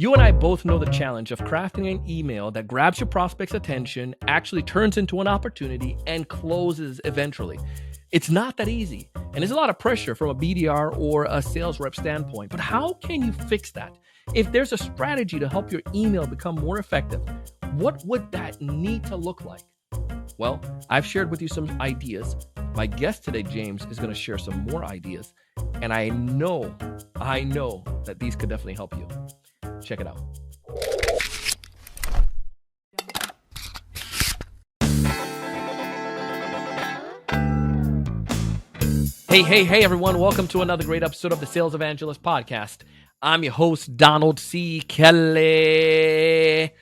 You and I both know the challenge of crafting an email that grabs your prospect's attention, actually turns into an opportunity, and closes eventually. It's not that easy, and there's a lot of pressure from a BDR or a sales rep standpoint. But how can you fix that? If there's a strategy to help your email become more effective, what would that need to look like? Well, I've shared with you some ideas. My guest today, James, is going to share some more ideas, and I know that these could definitely help you. Check it out. Hey, everyone. Welcome to another great episode of the Sales Evangelist Podcast. I'm your host, Donald C. Kelly,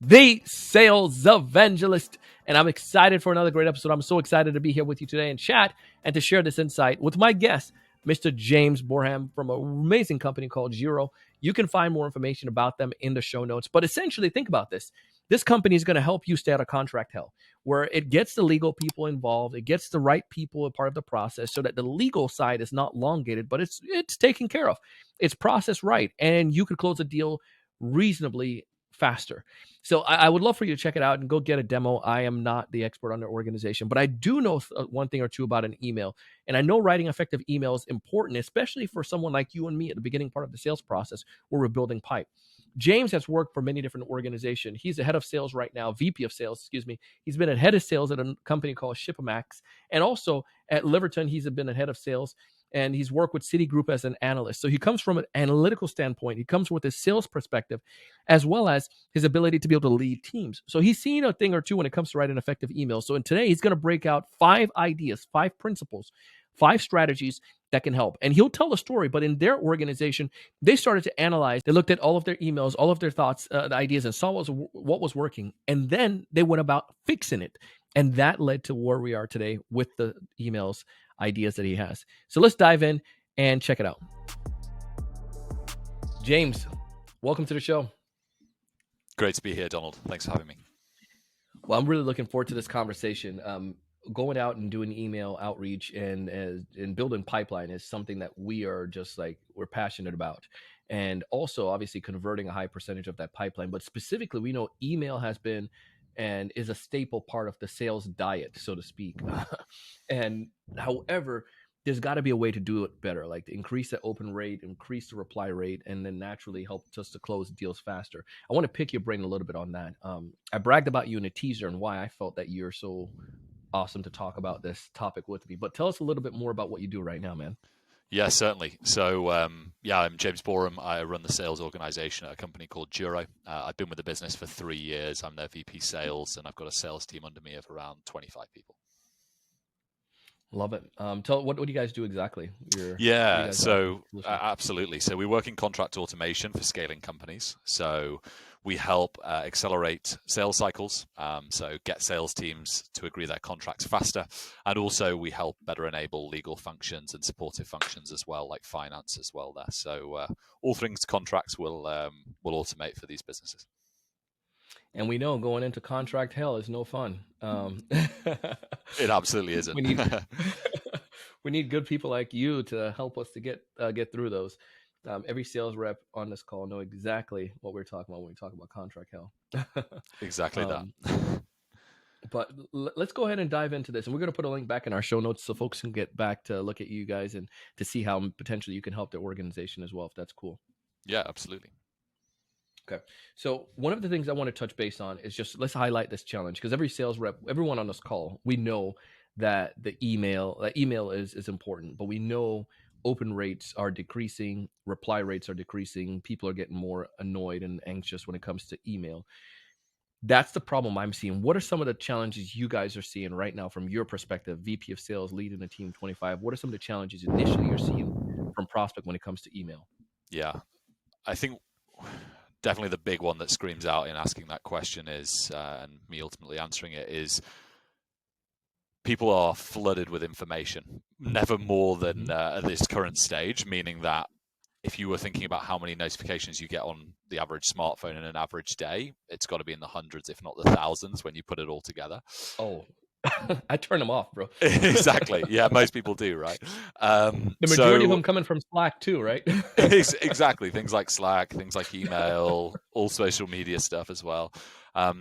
the Sales Evangelist, and I'm excited for another great episode. I'm so excited to be here with you today and chat and to share this insight with my guest, Mr. James Boreham from an amazing company called Zero. You can find more information about them in the show notes. But essentially, think about this. This company is going to help you stay out of contract hell, where it gets the legal people involved. It gets the right people a part of the process so that the legal side is not elongated, but it's taken care of. It's processed right, and you could close a deal reasonably faster. So I would love for you to check it out and go get a demo. I am not the expert on their organization, but I do know one thing or two about an email. And I know writing effective email is important, especially for someone like you and me at the beginning part of the sales process where we're building pipe. James has worked for many different organizations. He's the head of sales right now, VP of sales, excuse me. He's been a head of sales at a company called Shipamax. And also at Liverton, he's been a head of sales. And he's worked with Citigroup as an analyst. So he comes from an analytical standpoint. He comes with a sales perspective, as well as his ability to be able to lead teams. So he's seen a thing or two when it comes to writing effective emails. So today he's going to break out 5 ideas, 5 principles, 5 strategies that can help. And he'll tell a story, but in their organization, they started to analyze. They looked at all of their emails, all of their thoughts, the ideas, and saw what was working. And then they went about fixing it. And that led to where we are today with the emails, ideas that he has. So let's dive in and check it out. James, welcome to the show. Great to be here, Donald. Thanks for having me. Well, I'm really looking forward to this conversation. Going out and doing email outreach and building pipeline is something that we are just like, we're passionate about. And also obviously converting a high percentage of that pipeline. But specifically, we know email has been and is a staple part of the sales diet, so to speak. And however, there's got to be a way to do it better, like to increase the open rate, increase the reply rate, and then naturally help us to close deals faster. I want to pick your brain a little bit on that. I bragged about you in a teaser and why I felt that you're so awesome to talk about this topic with me. But tell us a little bit more about what you do right now, man. Yeah, certainly. So, I'm James Boreham. I run the sales organization at a company called Zero. I've been with the business for 3 years. I'm their VP sales, and I've got a sales team under me of around 25 people. Love it. What do you guys do exactly? Absolutely. So we work in contract automation for scaling companies. So we help accelerate sales cycles, so get sales teams to agree their contracts faster. And also we help better enable legal functions and supportive functions as well, like finance as well there. So all things contracts will automate for these businesses. And we know going into contract hell is no fun. It absolutely isn't. We need good people like you to help us to get through those. Every sales rep on this call know exactly what we're talking about when we talk about contract hell. Exactly that. But let's go ahead and dive into this. And we're going to put a link back in our show notes so folks can get back to look at you guys and to see how potentially you can help their organization as well, if that's cool. Yeah, absolutely. Okay. So one of the things I want to touch base on is just let's highlight this challenge, because every sales rep, everyone on this call, we know that the email is important, but we know open rates are decreasing, reply rates are decreasing, people are getting more annoyed and anxious when it comes to email. That's the problem I'm seeing. What are some of the challenges you guys are seeing right now from your perspective, VP of sales, leading a team 25? What are some of the challenges initially you're seeing from prospect when it comes to email? Yeah, I think definitely the big one that screams out in asking that question is, and me ultimately answering it, is people are flooded with information, never more than at this current stage, meaning that if you were thinking about how many notifications you get on the average smartphone in an average day, it's got to be in the hundreds, if not the thousands, when you put it all together. Oh, I turn them off, bro. Exactly. Yeah, most people do, right? The majority of So them coming from Slack too, right? exactly, things like Slack, things like email, all social media stuff as well. So I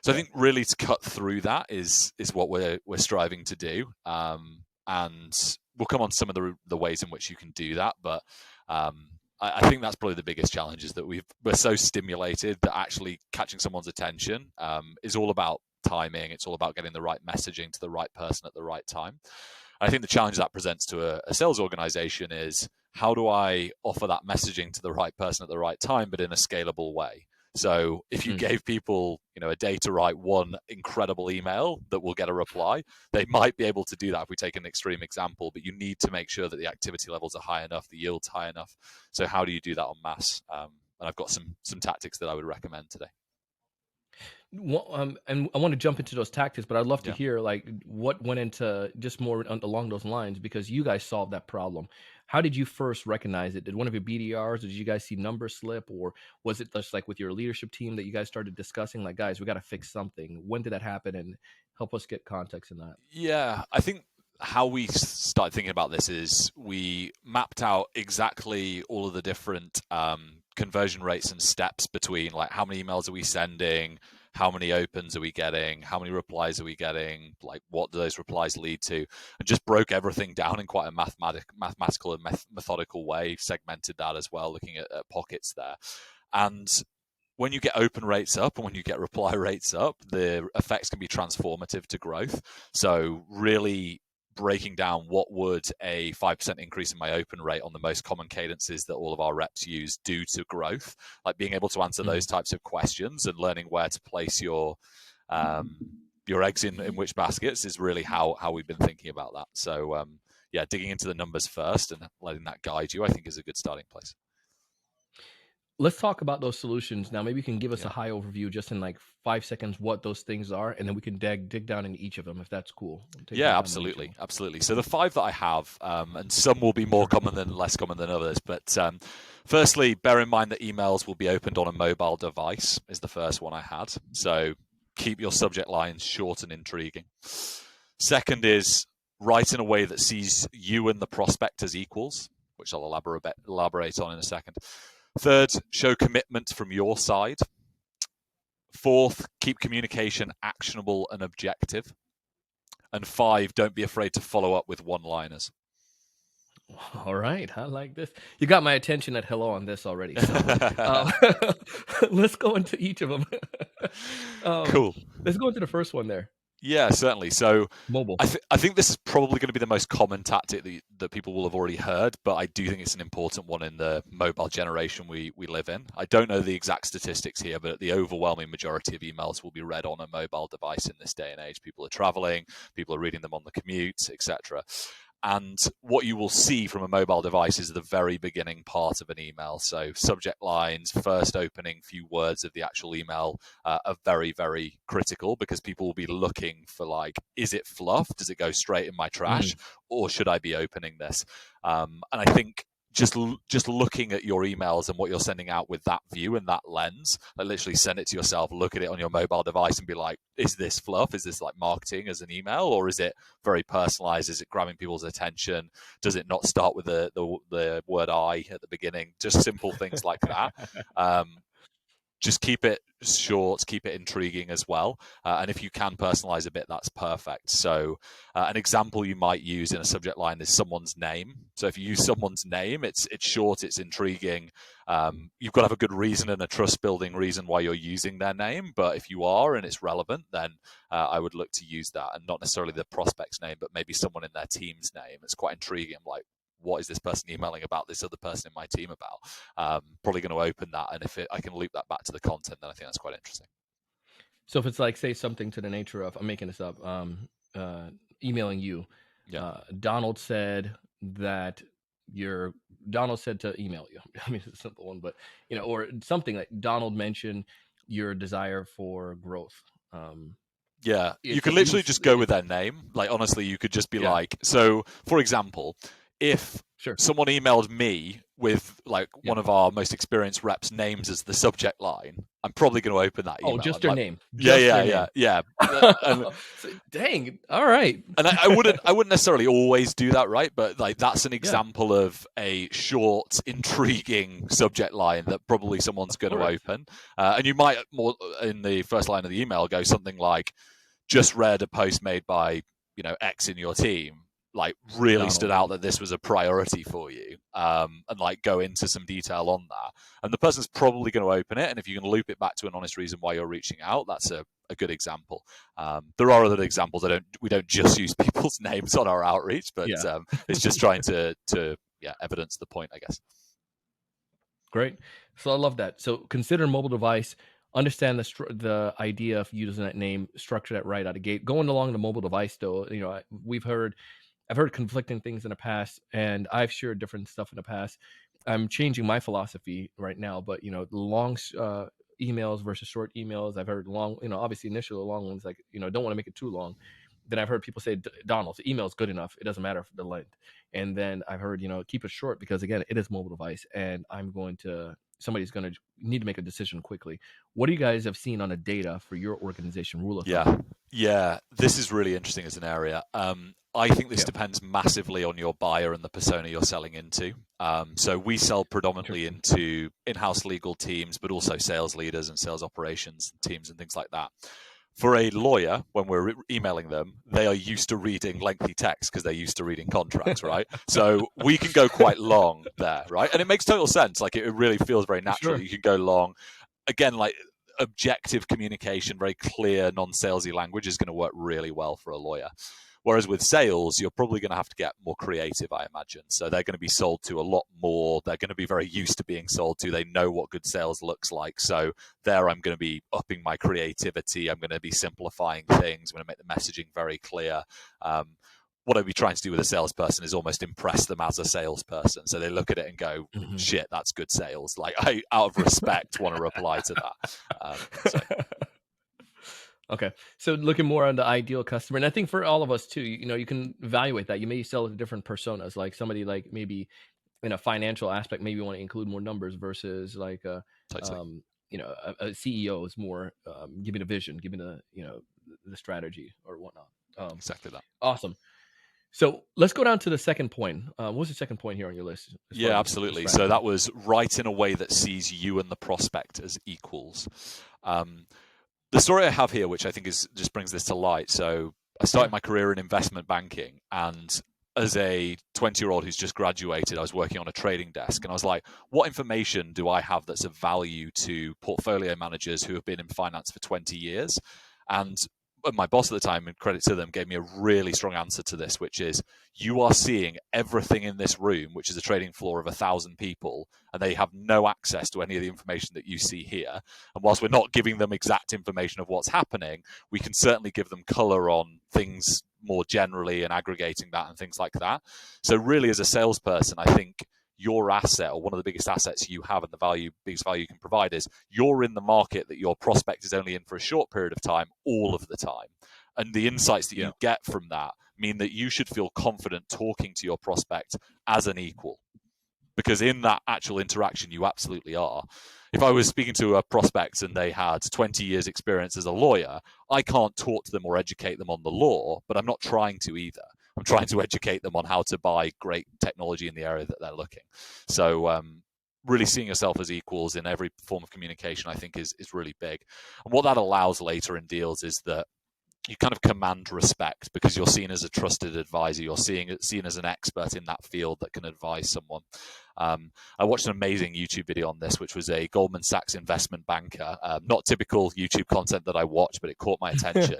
Yeah. think really to cut through that is what we're striving to do, and we'll come on to some of the ways in which you can do that. But I think that's probably the biggest challenge is that we're so stimulated that actually catching someone's attention is all about timing. It's all about getting the right messaging to the right person at the right time. I think the challenge that presents to a sales organization is how do I offer that messaging to the right person at the right time, but in a scalable way? So if you Mm. gave people, a day to write one incredible email that will get a reply, they might be able to do that if we take an extreme example, but you need to make sure that the activity levels are high enough, the yield's high enough. So how do you do that en masse? And I've got some tactics that I would recommend today. And I want to jump into those tactics, but I'd love to Yeah. hear like what went into just more along those lines because you guys solved that problem. How did you first recognize it? Did one of your BDRs, did you guys see numbers slip, or was it just like with your leadership team that you guys started discussing, like, guys, we got to fix something? When did that happen? And help us get context in that. Yeah, I think how we started thinking about this is we mapped out exactly all of the different conversion rates and steps between like how many emails are we sending, how many opens are we getting, how many replies are we getting, like what do those replies lead to, and just broke everything down in quite a mathematical and methodical way, segmented that as well, looking at pockets there. And when you get open rates up and when you get reply rates up, the effects can be transformative to growth. So really breaking down what would a 5% increase in my open rate on the most common cadences that all of our reps use do to growth, like being able to answer Mm. those types of questions and learning where to place your eggs in which baskets is really how we've been thinking about that. So yeah, digging into the numbers first and letting that guide you, I think is a good starting place. Let's talk about those solutions now. Maybe you can give us a Yeah. high overview, just in like 5 seconds, what those things are, and then we can dig down into each of them if that's cool. We'll take some Yeah, time on each of absolutely, them. absolutely. So the five that I have, and some will be more Sure. common than less common than others. But firstly, bear in mind that emails will be opened on a mobile device. Is the first one I had. So keep your subject lines short and intriguing. Second is write in a way that sees you and the prospect as equals, which I'll elaborate on in a second. Third, show commitment from your side. Fourth, keep communication actionable and objective. And five, don't be afraid to follow up with one-liners. All right, I like this. You got my attention at hello on this already. So um, let's go into each of them. um, Cool. let's go into the first one there. Yeah, certainly. So Mobile. I think this is probably going to be the most common tactic that people will have already heard, but I do think it's an important one in the mobile generation we live in. I don't know the exact statistics here, but the overwhelming majority of emails will be read on a mobile device in this day and age. People are traveling, people are reading them on the commute, etc. And what you will see from a mobile device is the very beginning part of an email. So subject lines, first opening few words of the actual email are very, very critical because people will be looking for like, is it fluff? Does it go straight in my trash? Mm. Or should I be opening this? And I think just looking at your emails and what you're sending out with that view and that lens, like literally send it to yourself, look at it on your mobile device and be like, is this fluff? Is this like marketing as an email, or is it very personalized? Is it grabbing people's attention? Does it not start with the word I at the beginning? Just simple things like that. Um, just keep it short, keep it intriguing as well. And if you can personalize a bit, that's perfect. So an example you might use in a subject line is someone's name. So if you use someone's name, it's short, it's intriguing. You've got to have a good reason and a trust building reason why you're using their name. But if you are and it's relevant, then I would look to use that, and not necessarily the prospect's name, but maybe someone in their team's name. It's quite intriguing. Like, what is this person emailing about this other person in my team about? Probably going to open that, and if I can loop that back to the content, then I think that's quite interesting. So if it's like, say something to the nature of, I'm making this up, emailing you, Yeah. Donald said that Donald said to email you. I mean, it's a simple one, but or something like Donald mentioned your desire for growth. Yeah, you If could you, literally just go with their name. Like, honestly, you could just be yeah, like, so for example, if Sure. someone emailed me with like one of our most experienced reps' names as the subject line, I'm probably going to open that email. Oh, just I'm their like, name. yeah, Just yeah, their yeah, name. yeah. And, Dang. All right. and I wouldn't necessarily always do that, right? But like that's an Yeah, example of a short, intriguing subject line that probably someone's of going to course. open. And you might more in the first line of the email go something like, "Just read a post made by X in your team. Like really stood Donald. out that this was a priority for you, and like go into some detail on that. And the person's probably going to open it, and if you can loop it back to an honest reason why you're reaching out, that's a good example. There are other examples. We don't just use people's names on our outreach, but Yeah. it's just trying to evidence the point, I guess. Great. So I love that. So consider mobile device. Understand the idea of using that name. Structure that right out of gate. Going along the mobile device, though, I've heard conflicting things in the past, and I've shared different stuff in the past. I'm changing my philosophy right now, but long emails versus short emails. I've heard long, obviously initial long ones, like don't want to make it too long. Then I've heard people say, Donald, the email is good enough. It doesn't matter for the length. And then I've heard, keep it short because again, it is mobile device, and somebody's going to need to make a decision quickly. What do you guys have seen on the data for your organization? Rule of thumb. Yeah, this is really interesting as an area. I think this Yeah, depends massively on your buyer and the persona you're selling into. So we sell predominantly interesting. into in-house legal teams, but also sales leaders and sales operations teams and things like that. For a lawyer, when we're emailing them, they are used to reading lengthy text because they're used to reading contracts, right? So we can go quite long there, right? And it makes total sense. Like it really feels very natural. Sure. You can go long. Again, like objective communication, very clear, non-salesy language is going to work really well for a lawyer. Whereas with sales, you're probably going to have to get more creative, I imagine. So they're going to be sold to a lot more. They're going to be very used to being sold to. They know what good sales looks like. So there, I'm going to be upping my creativity. I'm going to be simplifying things. I'm going to make the messaging very clear. What I'd be trying to do with a salesperson is almost impress them as a salesperson. So they look at it and go, Mhm. shit, that's good sales. Like I, out of respect, want to reply to that. So Okay. So looking more on the ideal customer, and I think for all of us too, you can evaluate that. You may sell to different personas, like somebody like maybe in a financial aspect, maybe you want to include more numbers versus like totally. um, a CEO is more give me the vision, give me the strategy or whatnot. Exactly that. Awesome. So let's go down to the second point. What's the second point here on your list as far Yeah, as the absolutely. So that strategy? was write in a way that sees you and the prospect as equals. Um, the story I have here, which I think just brings this to light. So I Yeah. started my career in investment banking, and as a 20-year-old who's just graduated, I was working on a trading desk, and I was like, what information do I have that's of value to portfolio managers who have been in finance for 20 years? And my boss at the time, and credit to them, gave me a really strong answer to this, which is you are seeing everything in this room, which is a trading floor of 1,000 people, and they have no access to any of the information that you see here. And whilst we're not giving them exact information of what's happening, we can certainly give them color on things more generally and aggregating that and things like that. So really, as a salesperson, I think your asset, or one of the biggest assets you have and the biggest value you can provide, is you're in the market that your prospect is only in for a short period of time, all of the time. And the insights that Yeah. you get from that mean that you should feel confident talking to your prospect as an equal, because in that actual interaction, you absolutely are. If I was speaking to a prospect and they had 20 years experience as a lawyer, I can't talk to them or educate them on the law, but I'm not trying to either. I'm trying to educate them on how to buy great technology in the area that they're looking. So really seeing yourself as equals in every form of communication, I think is really big. And what that allows later in deals is that you kind of command respect because you're seen as a trusted advisor. You're seen as an expert in that field that can advise someone. I watched an amazing YouTube video on this, which was a Goldman Sachs investment banker. Not typical YouTube content that I watch, but it caught my attention.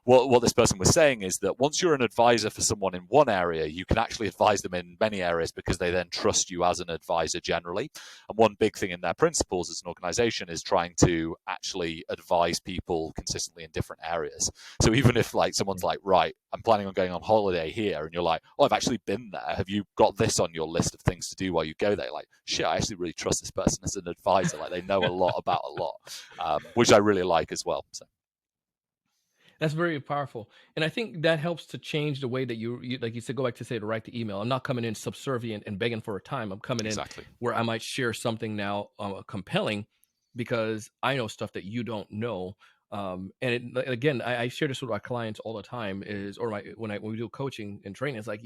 What this person was saying is that once you're an advisor for someone in one area, you can actually advise them in many areas because they then trust you as an advisor generally. And one big thing in their principles as an organization is trying to actually advise people consistently in different areas. So even if like someone's like, right, I'm planning on going on holiday here, and you're like, oh, I've actually been there. Have you got this on your list of things to do while you go there? Like, shit, I actually really trust this person as an advisor. Like they know a lot about a lot, which I really like as well. So. That's very powerful, and I think that helps to change the way that you like you said, go back to say to write the email. I'm not coming in subservient and begging for a time. I'm coming in Exactly. where I might share something now compelling because I know stuff that you don't know. And again, I share this with our clients all the time. Is or my when we do coaching and training, it's like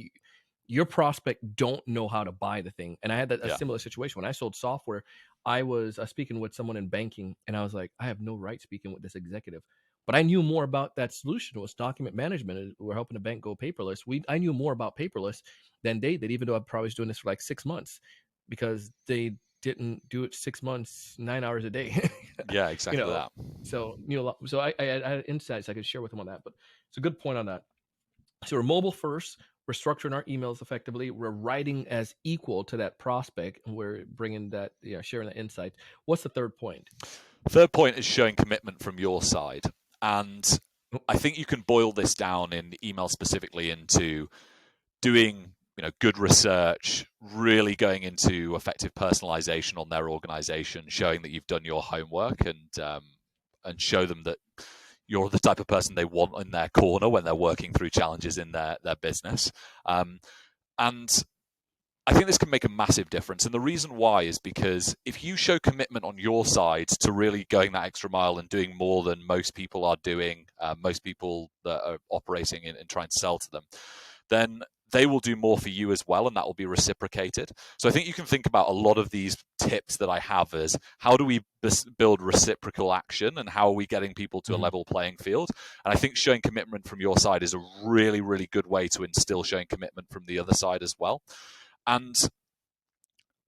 your prospect don't know how to buy the thing. And I had a Yeah. similar situation when I sold software. I was speaking with someone in banking, and I was like, I have no right speaking with this executive. But I knew more about that solution. It was document management. We're helping the bank go paperless. I knew more about paperless than they did, even though I probably was doing this for like 6 months, because they didn't do it 6 months, 9 hours a day. Yeah, you exactly know, that. so so I had insights I could share with them on that. But it's a good point on that. So we're mobile first. We're structuring our emails effectively. We're writing as equal to that prospect, and we're bringing that, sharing that insight. What's the third point? Third point is showing commitment from your side. And Oh, I think you can boil this down in email specifically into doing good research, really going into effective personalization on their organization, showing that you've done your homework, and show them that you're the type of person they want in their corner when they're working through challenges in their business. And I think this can make a massive difference. And the reason why is because if you show commitment on your side to really going that extra mile and doing more than most people are doing, most people that are operating and trying to sell to them, then they will do more for you as well, and that will be reciprocated. So I think you can think about a lot of these tips that I have as how do we build reciprocal action, and how are we getting people to a level playing field? And I think showing commitment from your side is a really, really good way to instill showing commitment from the other side as well. And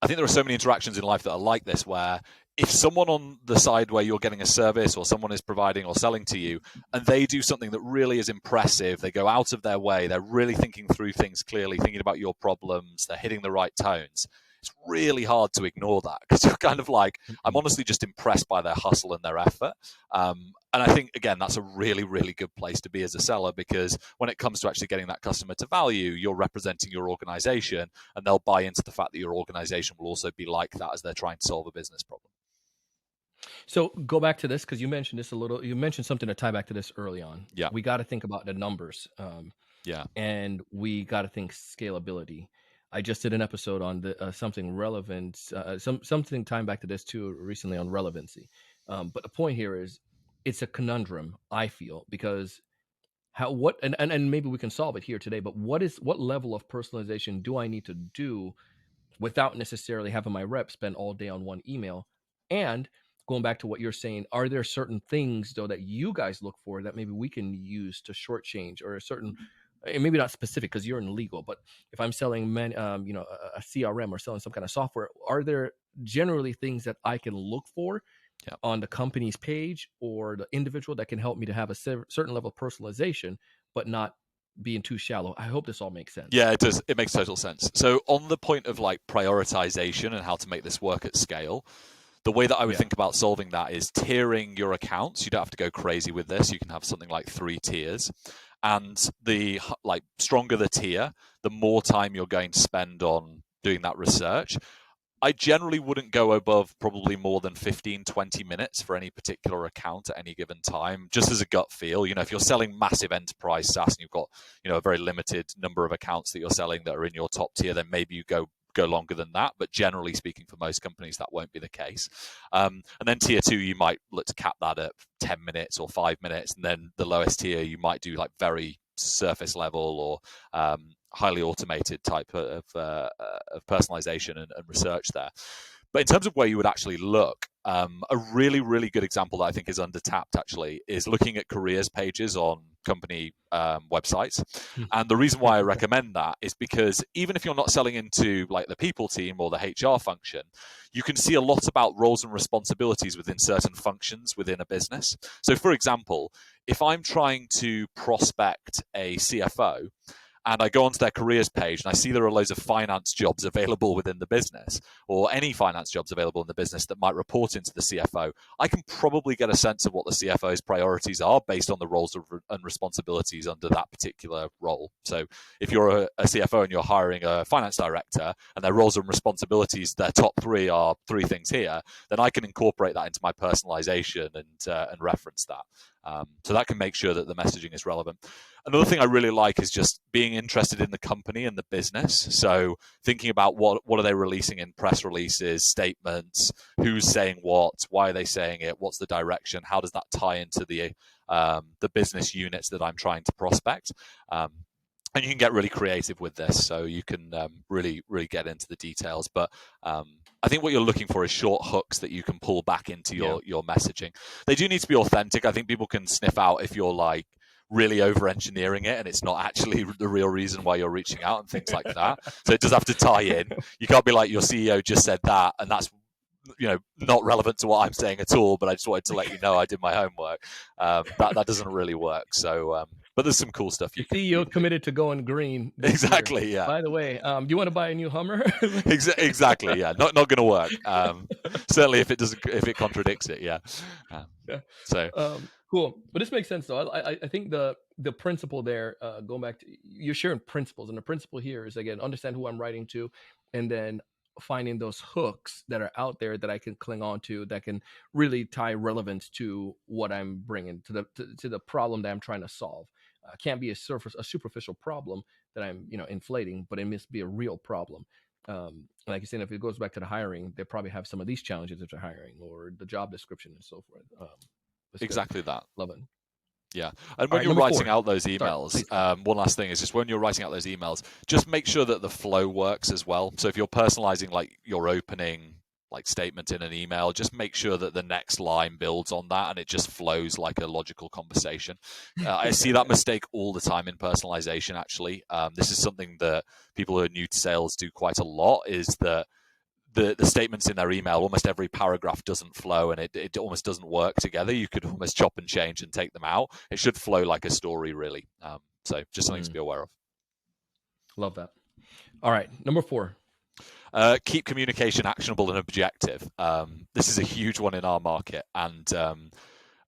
I think there are so many interactions in life that are like this, where if someone on the side where you're getting a service or someone is providing or selling to you, and they do something that really is impressive, they go out of their way, they're really thinking through things clearly, thinking about your problems, they're hitting the right tones, it's really hard to ignore that, because you're kind of like, I'm honestly just impressed by their hustle and their effort. And I think, again, that's a really, really good place to be as a seller, because when it comes to actually getting that customer to value, you're representing your organization, and they'll buy into the fact that your organization will also be like that as they're trying to solve a business problem. So go back to this, because you mentioned this a little. You mentioned something to tie back to this early on. Yeah. We got to think about the numbers, Yeah. and we got to think scalability. I just did an episode on something relevant, something tying back to this too recently on relevancy. But the point here is, it's a conundrum, I feel, because and maybe we can solve it here today. But what level of personalization do I need to do without necessarily having my rep spend all day on one email? And going back to what you're saying, are there certain things though that you guys look for that maybe we can use to shortchange, or a certain, and maybe not specific because you're in legal, but if I'm selling a CRM or selling some kind of software, are there generally things that I can look for on the company's page or the individual that can help me to have a certain level of personalization, but not being too shallow? I hope this all makes sense. Yeah, it does. It makes total sense. So on the point of like prioritization and how to make this work at scale, the way that I would think about solving that is tiering your accounts. You don't have to go crazy with this. You can have something like 3 tiers. And the stronger the tier, the more time you're going to spend on doing that research. I generally wouldn't go above probably more than 15, 20 minutes for any particular account at any given time, just as a gut feel. If you're selling massive enterprise SaaS and you've got, a very limited number of accounts that you're selling that are in your top tier, then maybe you go longer than that. But generally speaking, for most companies, that won't be the case. And then tier 2, you might look to cap that at 10 minutes or 5 minutes. And then the lowest tier, you might do like very surface level or highly automated type of personalization and research there. But in terms of where you would actually look, a really, really good example that I think is under-tapped actually is looking at careers pages on company websites. And the reason why I recommend that is because even if you're not selling into like the people team or the HR function, you can see a lot about roles and responsibilities within certain functions within a business. So for example, if I'm trying to prospect a CFO, and I go onto their careers page and I see there are loads of finance jobs available within the business, or any finance jobs available in the business that might report into the CFO, I can probably get a sense of what the CFO's priorities are based on the roles and responsibilities under that particular role. So if you're a CFO and you're hiring a finance director and their roles and responsibilities, their top three are three things here, then I can incorporate that into my personalization and reference that. So that can make sure that the messaging is relevant. Another thing I really like is just being interested in the company and the business. So thinking about what are they releasing in press releases, statements, who's saying what, why are they saying it, what's the direction, how does that tie into the business units that I'm trying to prospect. And you can get really creative with this, so you can really get into the details. But I think what you're looking for is short hooks that you can pull back into your messaging. They do need to be authentic. I think people can sniff out if you're like really over engineering it and it's not actually the real reason why you're reaching out and things like that. So it does have to tie in. You can't be like, your CEO just said that and that's not relevant to what I'm saying at all, but I just wanted to let you know I did my homework. That doesn't really work. So but there's some cool stuff. Your CEO committed to going green. Exactly. Year. Yeah. By the way, do you want to buy a new Hummer? Exactly. Yeah. Not going to work. Certainly, if it contradicts it. Yeah. Yeah. So cool. But this makes sense, though. I think the principle there, going back to, you're sharing principles, and the principle here is, again, understand who I'm writing to, and then finding those hooks that are out there that I can cling on to that can really tie relevance to what I'm bringing to the problem that I'm trying to solve. Can't be a superficial problem that I'm inflating, but it must be a real problem. Like you said, if it goes back to the hiring, they probably have some of these challenges if they're hiring, or the job description and so forth. exactly that. Love it. Yeah. And when you're writing out those emails, one last thing is just when you're writing out those emails, just make sure that the flow works as well. So if you're personalizing like your opening statement in an email, just make sure that the next line builds on that and it just flows like a logical conversation. I see that mistake all the time in personalization, actually. This is something that people who are new to sales do quite a lot, is that the statements in their email, almost every paragraph doesn't flow and it almost doesn't work together. You could almost chop and change and take them out. It should flow like a story, really. So just something to be aware of. Love that. All right, number 4. Keep communication actionable and objective. This is a huge one in our market, and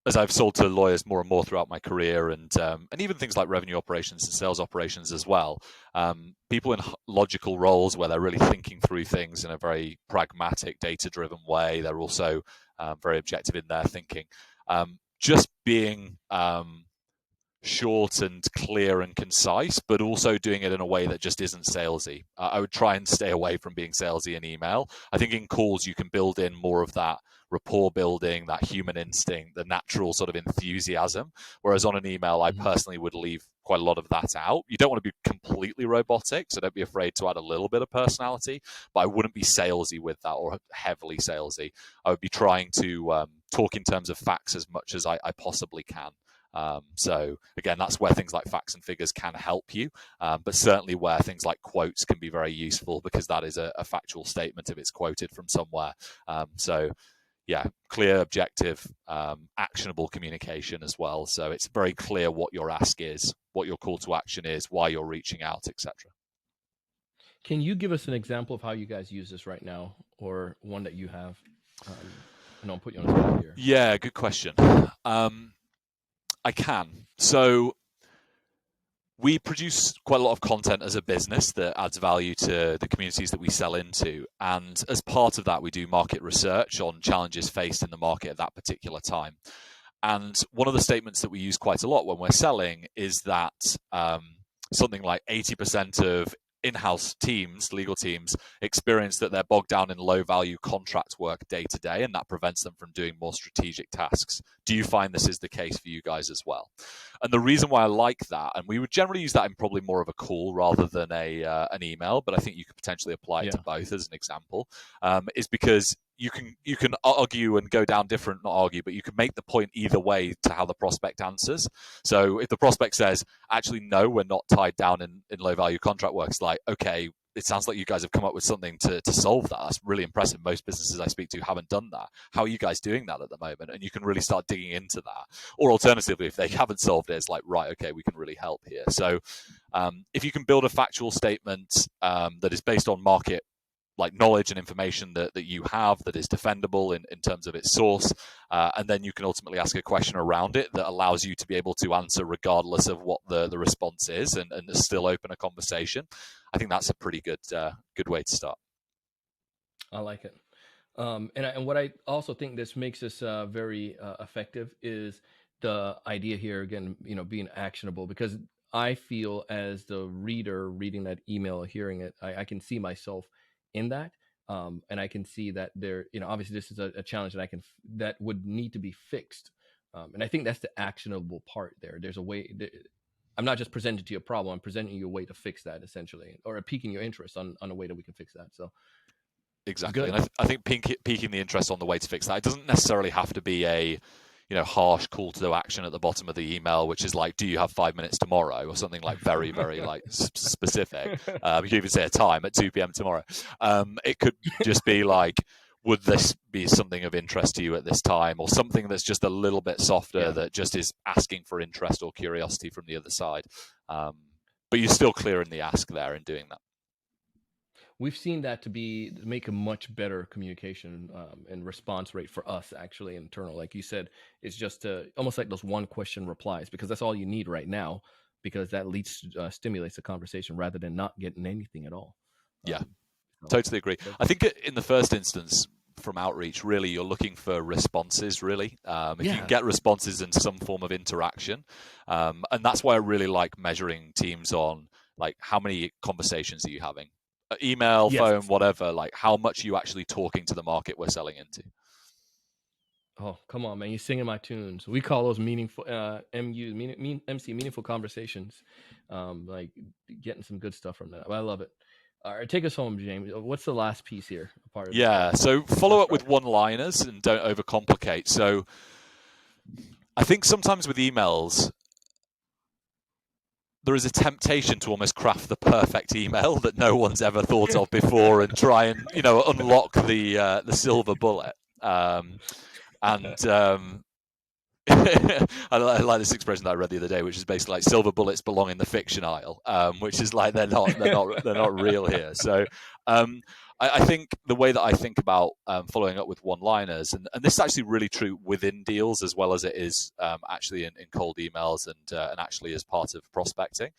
as I've sold to lawyers more and more throughout my career, and even things like revenue operations and sales operations as well, people in logical roles where they're really thinking through things in a very pragmatic, data-driven way. They're also very objective in their thinking. Just being short and clear and concise, but also doing it in a way that just isn't salesy. I would try and stay away from being salesy in email. I think in calls you can build in more of that rapport building, that human instinct, the natural sort of enthusiasm. Whereas on an email, I personally would leave quite a lot of that out. You don't want to be completely robotic, so don't be afraid to add a little bit of personality, but I wouldn't be salesy with that or heavily salesy. I would be trying to talk in terms of facts as much as I possibly can. So again, that's where things like facts and figures can help you, but certainly where things like quotes can be very useful, because that is a factual statement if it's quoted from somewhere. So yeah, clear, objective, actionable communication as well. So it's very clear what your ask is, what your call to action is, why you're reaching out, etc. Can you give us an example of how you guys use this right now, or one that you have? And I'll put you on the spot here. Yeah, good question. I can. So we produce quite a lot of content as a business that adds value to the communities that we sell into. And as part of that, we do market research on challenges faced in the market at that particular time. And one of the statements that we use quite a lot when we're selling is that something like 80% of in-house teams, legal teams, experience that they're bogged down in low-value contract work day to day, and that prevents them from doing more strategic tasks. Do you find this is the case for you guys as well? And the reason why I like that, and we would generally use that in probably more of a call rather than an email, but I think you could potentially apply it to both as an example, is because you can argue and go down different, not argue, but you can make the point either way to how the prospect answers. So if the prospect says, actually, no, we're not tied down in low value contract work, it's like, okay, it sounds like you guys have come up with something to solve that. That's really impressive. Most businesses I speak to haven't done that. How are you guys doing that at the moment? And you can really start digging into that. Or alternatively, if they haven't solved it, it's like, right, okay, we can really help here. So if you can build a factual statement that is based on market like knowledge and information that you have that is defendable in terms of its source, and then you can ultimately ask a question around it that allows you to be able to answer regardless of what the response is, and still open a conversation. I think that's a pretty good way to start. I like it. And what I also think this makes us very effective is the idea here again, being actionable, because I feel as the reader reading that email, hearing it, I can see myself in that. And I can see that there, obviously this is a challenge that that would need to be fixed. And I think that's the actionable part there. There's a way. I'm not just presenting to you a problem. I'm presenting you a way to fix that, essentially, or piquing your interest on a way that we can fix that. So it's Exactly, good. and I think piquing the interest on the way to fix that. It doesn't necessarily have to be a harsh call to action at the bottom of the email, which is like, do you have 5 minutes tomorrow, or something like very, very like specific. You can even say a time at 2 p.m. tomorrow. It could just be like, would this be something of interest to you at this time, or something that's just a little bit softer, Yeah. that just is asking for interest or curiosity from the other side. But you're still clear in the ask there in doing that. We've seen that to make a much better communication and response rate for us, actually internal. Like you said, it's just almost like those one question replies, because that's all you need right now, because that stimulates the conversation rather than not getting anything at all. Yeah. Um, so Totally agree. that's I think in the first instance, from outreach, really, you're looking for responses, really. If you can yeah. get responses in some form of interaction. And that's why I really like measuring teams on, like, how many conversations are you having? Email, Yes. phone, whatever, like how much are you actually talking to the market we're selling into? Oh, come on, man! You're singing my tunes. We call those meaningful MC, meaningful conversations. Like getting some good stuff from that. I love it. All right, take us home, James. What's the last piece here? A part of this Yeah, so our follow up with strategy. one-liners and don't overcomplicate. So I think sometimes with emails, there is a temptation to almost craft the perfect email that no one's ever thought of before, and try and unlock the silver bullet. And I like this expression that I read the other day, which is basically like silver bullets belong in the fiction aisle, which is like they're not real here. So um, I think the way that I think about following up with one-liners, and this is actually really true within deals as well as it is actually in cold emails, and actually as part of prospecting,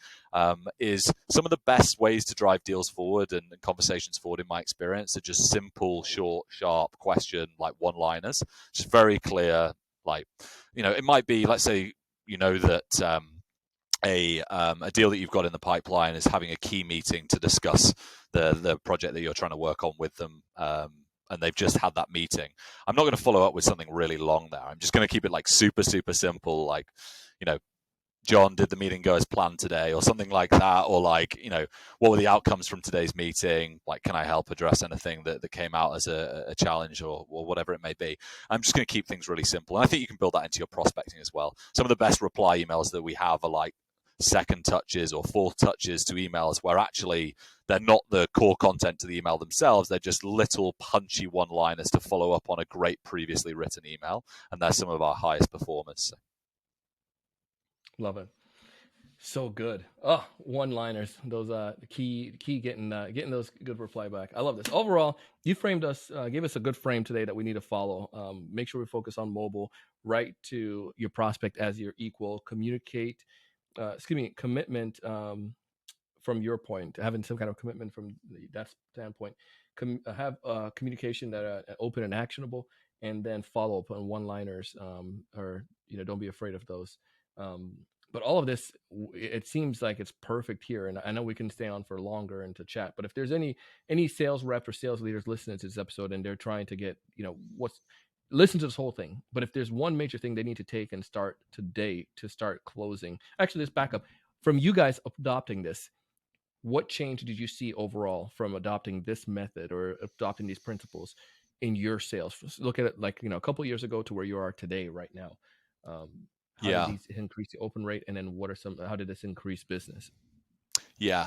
is some of the best ways to drive deals forward and conversations forward, in my experience, are just simple, short, sharp question, like one-liners, just very clear. Like, it might be, let's say, that a deal that you've got in the pipeline is having a key meeting to discuss the project that you're trying to work on with them, and they've just had that meeting. I'm not going to follow up with something really long there. I'm just going to keep it like super, super simple, like, John, did the meeting go as planned today, or something like that? Or like, what were the outcomes from today's meeting? Like, can I help address anything that came out as a challenge, or whatever it may be? I'm just going to keep things really simple. And I think you can build that into your prospecting as well. Some of the best reply emails that we have are like second touches or fourth touches to emails, where actually they're not the core content to the email themselves. They're just little punchy one-liners to follow up on a great previously written email. And they're some of our highest performers. Love it. So good. Oh, one-liners. Those key getting those good reply back. I love this. Overall, you framed us, gave us a good frame today that we need to follow. Make sure we focus on mobile. Write to your prospect as your equal. Communicate. Commitment. From your point, having some kind of commitment from that standpoint. Have communication that open and actionable, and then follow up on one-liners. Or don't be afraid of those. Um, but all of this, it seems like it's perfect here, and I know we can stay on for longer and to chat. But if there's any sales reps or sales leaders listening to this episode and they're trying to get what's listen to this whole thing, but if there's one major thing they need to take and start today to start closing, actually, let's back up from you guys adopting this. What change did you see overall from adopting this method or adopting these principles in your sales? Look at it like a couple years ago to where you are today, right now. Um, how did Yeah. these increase the open rate, and then how did this increase business? Yeah.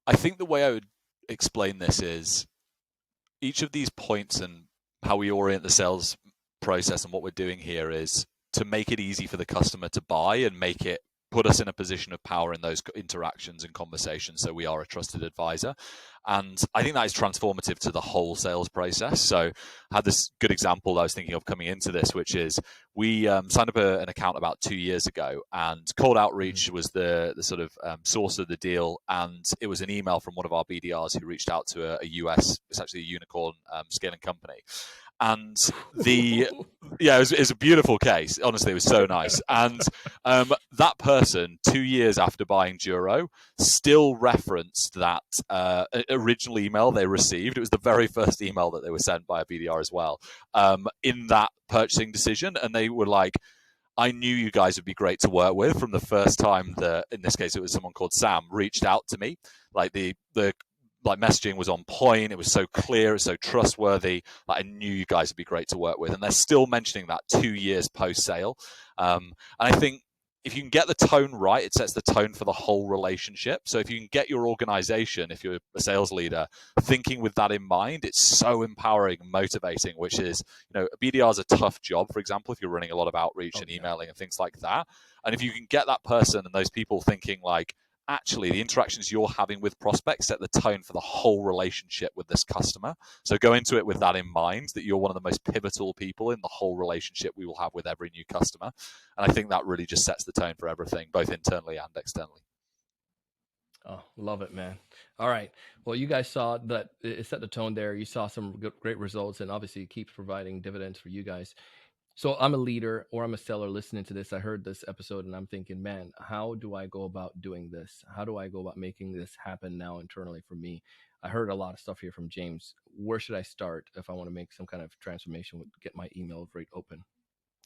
I think the way I would explain this is each of these points and how we orient the sales process and what we're doing here is to make it easy for the customer to buy and put us in a position of power in those interactions and conversations, so we are a trusted advisor. And I think that is transformative to the whole sales process. So I had this good example I was thinking of coming into this, which is we signed up an account about 2 years ago, and cold outreach was the sort of source of the deal. And it was an email from one of our BDRs who reached out to a US, it's actually a unicorn scaling company. And it was a beautiful case. Honestly, it was so nice. And that person, 2 years after buying Duro, still referenced that original email they received. It was the very first email that they were sent by a BDR as well, in that purchasing decision. And they were like, I knew you guys would be great to work with from the first time that, in this case, it was someone called Sam, reached out to me. Like the messaging was on point. It was so clear. It was so trustworthy. Like, I knew you guys would be great to work with. And they're still mentioning that 2 years post-sale. And I think if you can get the tone right, it sets the tone for the whole relationship. So if you can get your organization, if you're a sales leader, thinking with that in mind, it's so empowering and motivating, which is, a BDR is a tough job, for example, if you're running a lot of outreach and emailing and things like that. And if you can get that person and those people thinking like, actually, the interactions you're having with prospects set the tone for the whole relationship with this customer. So go into it with that in mind, that you're one of the most pivotal people in the whole relationship we will have with every new customer. And I think that really just sets the tone for everything, both internally and externally. Oh, love it, man. All right. Well, you guys saw that it set the tone there. You saw some great results, and obviously it keeps providing dividends for you guys. So I'm a leader or I'm a seller listening to this. I heard this episode and I'm thinking, man, how do I go about doing this? How do I go about making this happen now internally for me? I heard a lot of stuff here from James. Where should I start if I want to make some kind of transformation, get my email rate open?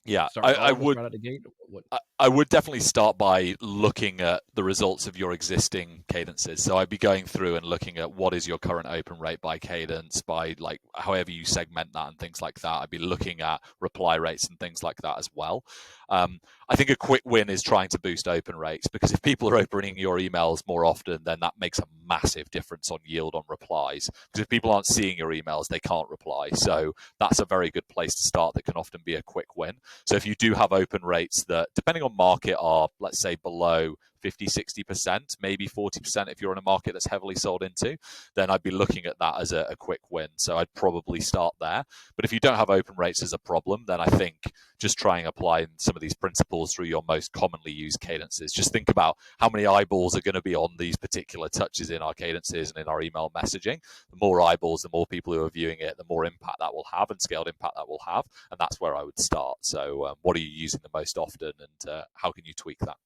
Yeah, Start I would right out the gate. What? I would definitely start by looking at the results of your existing cadences. So I'd be going through and looking at what is your current open rate by cadence, by like however you segment that and things like that. I'd be looking at reply rates and things like that as well. I think a quick win is trying to boost open rates, because if people are opening your emails more often, then that makes a massive difference on yield on replies. Because if people aren't seeing your emails, they can't reply. So that's a very good place to start that can often be a quick win. So if you do have open rates that, depending on market, are, let's say, below 50, 60%, maybe 40% if you're in a market that's heavily sold into, then I'd be looking at that as a quick win. So I'd probably start there. But if you don't have open rates as a problem, then I think just try and apply some of these principles through your most commonly used cadences. Just think about how many eyeballs are going to be on these particular touches in our cadences and in our email messaging. The more eyeballs, the more people who are viewing it, the more impact that will have and scaled impact that will have. And that's where I would start. So what are you using the most often, and how can you tweak that?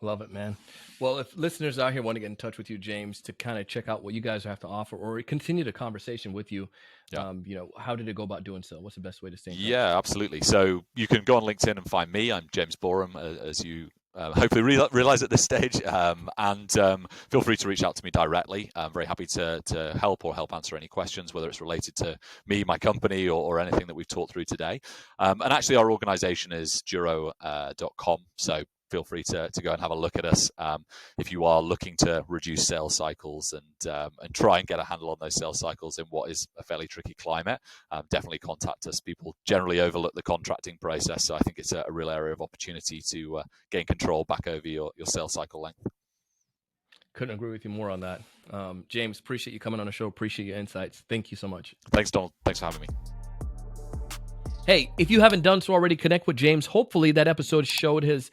Love it, man. Well, if listeners out here want to get in touch with you, James, to kind of check out what you guys have to offer or continue the conversation with you, how did it go about doing so? What's the best way to stay in touch? Yeah, absolutely. So you can go on LinkedIn and find me. I'm James Boreham, as you hopefully realize at this stage. And feel free to reach out to me directly. I'm very happy to help answer any questions, whether it's related to me, my company, or anything that we've talked through today. And actually, our organization is Duro.com. So feel free to go and have a look at us if you are looking to reduce sales cycles and try and get a handle on those sales cycles in what is a fairly tricky climate. Definitely contact us. People generally overlook the contracting process, so I think it's a real area of opportunity to gain control back over your sales cycle length. Couldn't agree with you more on that. James, appreciate you coming on the show. Appreciate your insights. Thank you so much. Thanks, Donald. Thanks for having me. Hey, if you haven't done so already, connect with James. Hopefully that episode showed his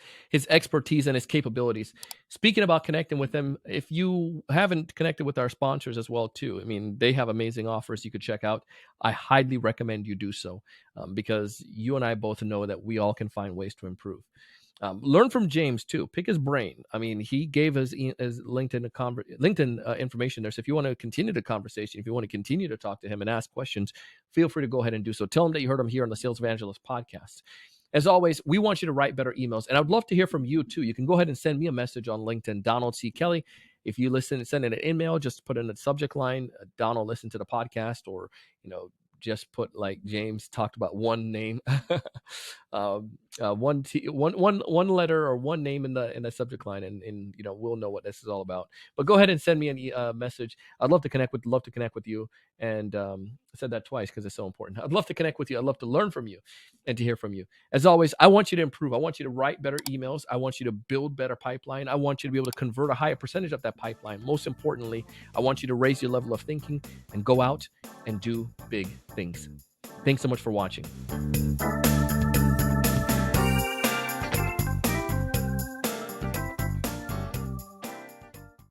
expertise and his capabilities. Speaking about connecting with him, if you haven't connected with our sponsors as well too, I mean, they have amazing offers you could check out. I highly recommend you do so because you and I both know that we all can find ways to improve. Learn from James too. Pick his brain. I mean, he gave his LinkedIn information there. So if you want to continue the conversation, if you want to continue to talk to him and ask questions, feel free to go ahead and do so. Tell him that you heard him here on the Sales Evangelist podcast. As always, we want you to write better emails, and I'd love to hear from you too. You can go ahead and send me a message on LinkedIn, Donald C. Kelly. If you send in an email, just put in the subject line, Donald, listen to the podcast, or just put like James talked about one name, one letter or one name in the subject line, and we'll know what this is all about. But go ahead and send me a message. I'd love to connect with you, and I said that twice because it's so important. I'd love to connect with you. I'd love to learn from you and to hear from you. As always, I want you to improve. I want you to write better emails. I want you to build better pipeline. I want you to be able to convert a higher percentage of that pipeline. Most importantly, I want you to raise your level of thinking and go out and do big things. Thanks so much for watching.